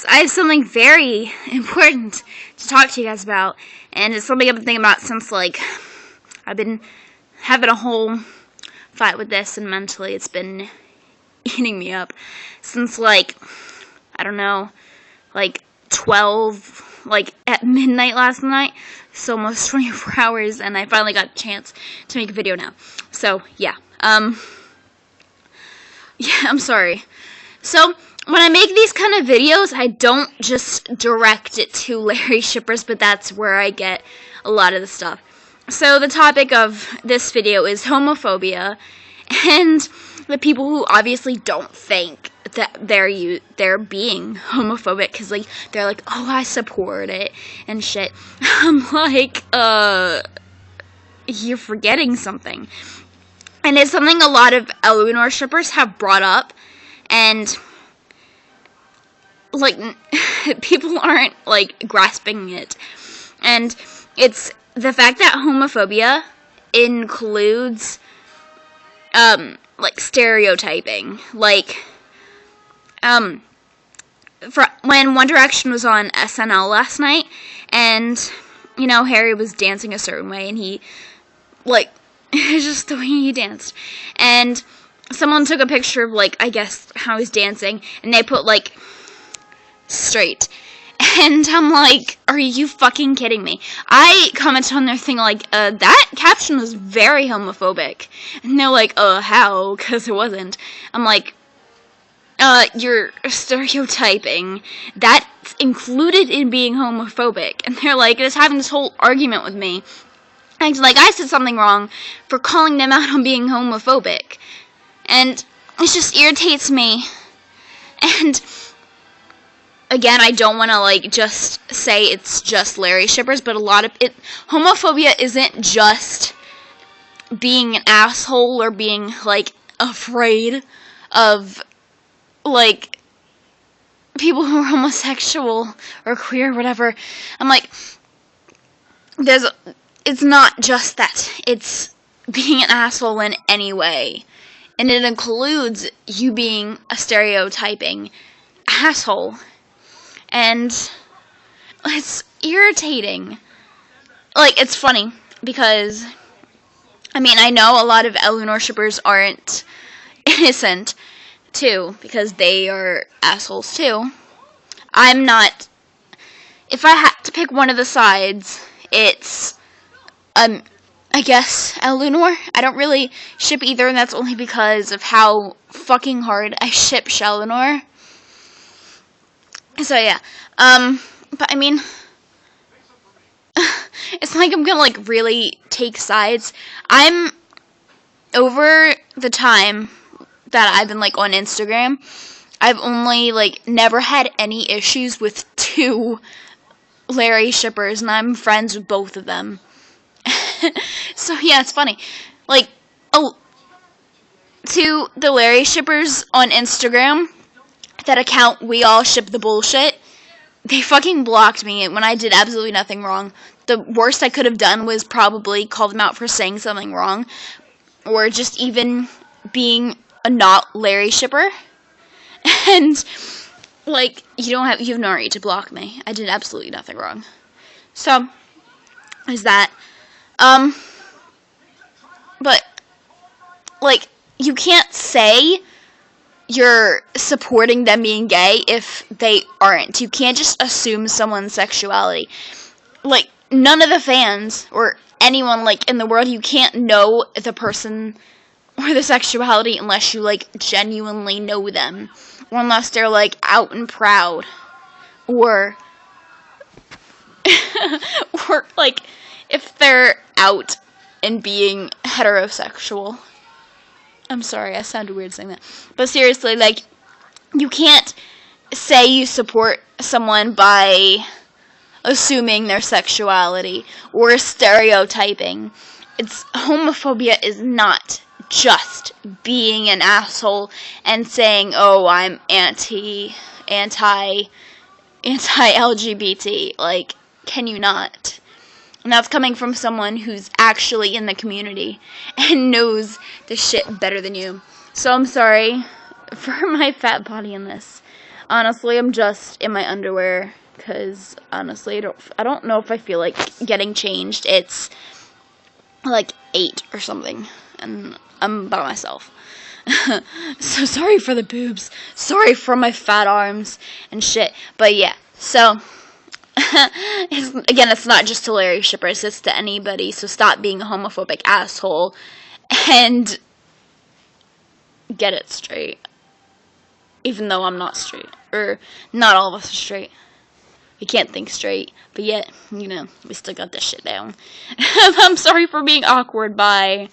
I have something very important to talk to you guys about, and it's something I've been thinking about since, I've been having a whole fight with this, and mentally it's been eating me up since, I don't know, 12, at midnight last night, so almost 24 hours, and I finally got a chance to make a video now. So, yeah, I'm sorry. So, when I make these kind of videos, I don't just direct it to Larry shippers, but that's where I get a lot of the stuff. So the topic of this video is homophobia, and the people who obviously don't think that they're being homophobic, because they're like, oh, I support it and shit. I'm like, you're forgetting something. And it's something a lot of Eleanor shippers have brought up, and people aren't, grasping it. And it's the fact that homophobia includes, stereotyping. When One Direction was on SNL last night, and, Harry was dancing a certain way, and he, it's just the way he danced. And someone took a picture of, I guess, how he's dancing, and they put, straight. And I'm like, are you fucking kidding me? I commented on their thing that caption was very homophobic. And they're like, how? Because it wasn't. I'm like, you're stereotyping. That's included in being homophobic. And they're just having this whole argument with me. And I said something wrong for calling them out on being homophobic. And it just irritates me. And again, I don't want to, just say it's just Larry shippers, but a lot of it, homophobia isn't just being an asshole or being, afraid of, people who are homosexual or queer or whatever. I'm like, it's not just that. It's being an asshole in any way. And it includes you being a stereotyping asshole. And it's irritating. It's funny, because, I know a lot of Eleanor shippers aren't innocent, too, because they are assholes, too. I'm not. If I had to pick one of the sides, it's, I guess, Eleanor. I don't really ship either, and that's only because of how fucking hard I ship Eleanor. So, yeah, but it's I'm gonna, really take sides. I'm, over the time that I've been, on Instagram, I've only, never had any issues with 2 Larry shippers, and I'm friends with both of them. So, yeah, it's funny. To the Larry shippers on Instagram, that account, We All Ship the Bullshit, they fucking blocked me when I did absolutely nothing wrong. The worst I could have done was probably call them out for saying something wrong, or just even being a not Larry shipper. And, you have no right to block me. I did absolutely nothing wrong. So, is that, but, you can't say you're supporting them being gay if they aren't. You can't just assume someone's sexuality. None of the fans or anyone in the world, you can't know the person or the sexuality unless you genuinely know them, or unless they're out and proud, or or if they're out and being heterosexual. I'm sorry, I sounded weird saying that. But seriously, you can't say you support someone by assuming their sexuality or stereotyping. Homophobia is not just being an asshole and saying, oh, I'm anti-LGBT. Can you not? And that's coming from someone who's actually in the community and knows the shit better than you. So I'm sorry for my fat body in this. Honestly, I'm just in my underwear because honestly, I don't know if I feel like getting changed. It's like 8 or something, and I'm by myself. So sorry for the boobs. Sorry for my fat arms and shit. But yeah, so it's not just to Larry Shippers, it's to anybody. So stop being a homophobic asshole and get it straight. Even though I'm not straight, or not all of us are straight. We can't think straight, but yet, we still got this shit down. I'm sorry for being awkward. Bye.